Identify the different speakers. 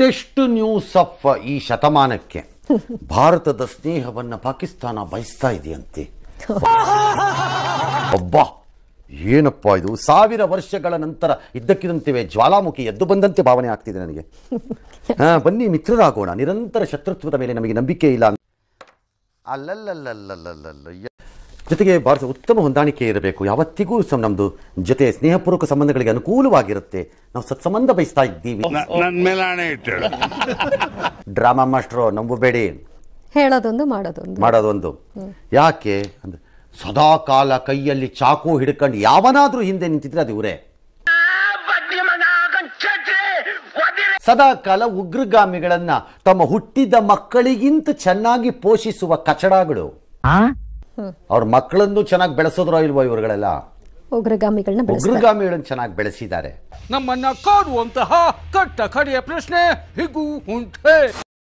Speaker 1: Latest news of ಈ ಶತಮಾನಕ್ಕೆ ಭಾರತದ ಸ್ನೇಹವನ್ನು ಪಾಕಿಸ್ತಾನ ಬಯಸ್ತಾ ಇದೆಯಂತೆ. ಅಬ್ಬಾ ಏನಪ್ಪಾ ಇದು, 1000 ವರ್ಷಗಳ ನಂತರ ಇದ್ದಕ್ಕಿದ್ದಂತೆ ಜ್ವಾಲಾಮುಖಿ ಎದ್ದು ಬಂದಂತೆ ಭಾವನೆ ಆಗ್ತಿದೆ ನನಗೆ. ಬನ್ನಿ ಮಿತ್ರರಾಗೋಣ, ನಿರಂತರ ಶತ್ರುತ್ವದ ಮೇಲೆ ನಮಗೆ ನಂಬಿಕೆ ಇಲ್ಲ. ಅಲ್ಲಲ್ಲಲ್ಲಲ್ಲಲ್ಲಲ್ಲ, ಜೊತೆಗೆ ಭಾರತ ಉತ್ತಮ ಹೊಂದಾಣಿಕೆ ಇರಬೇಕು, ಯಾವತ್ತಿಗೂ ನಮ್ಮದು ಜೊತೆ ಸ್ನೇಹಪೂರ್ವಕ ಸಂಬಂಧಗಳಿಗೆ ಅನುಕೂಲವಾಗಿರುತ್ತೆ. ನಾವು ಸತ್ಸಂಬಂಧ ಬಯಸ್ತಾ ಇದ್ದೀವಿ. ಡ್ರಾಮಾ ಮಾಸ್ಟ್ರು ನಂಬಬೇಡಿ,
Speaker 2: ಹೇಳೋದೊಂದು
Speaker 1: ಮಾಡೋದೊಂದು. ಯಾಕೆ ಅಂದ್ರೆ ಸದಾ ಕಾಲ ಕೈಯಲ್ಲಿ ಚಾಕು ಹಿಡ್ಕೊಂಡು ಯಾವನಾದ್ರೂ ಹಿಂದೆ ನಿಂತಿದ್ರೆ ಅದು ಇವರೇ. ಸದಾ ಕಾಲ ಉಗ್ರಗಾಮಿಗಳನ್ನ ತಮ್ಮ ಹುಟ್ಟಿದ ಮಕ್ಕಳಿಗಿಂತ ಚೆನ್ನಾಗಿ ಪೋಷಿಸುವ ಕಚಡಗಳು. ಅವ್ರ ಮಕ್ಕಳನ್ನು ಚೆನ್ನಾಗಿ ಬೆಳೆಸೋದ್ರೋ ಇಲ್ವೋ ಇವರುಗಳೆಲ್ಲ ಉಗ್ರಗಾಮಿಗಳನ್ನ ಚೆನ್ನಾಗಿ ಬೆಳೆಸಿದ್ದಾರೆ.
Speaker 3: ನಮ್ಮನ್ನ ಕಾಡುವಂತಹ ಕಟ್ಟ ಕಡೆಯ ಪ್ರಶ್ನೆ ಹೀಗೂ ಉಂಟೆ.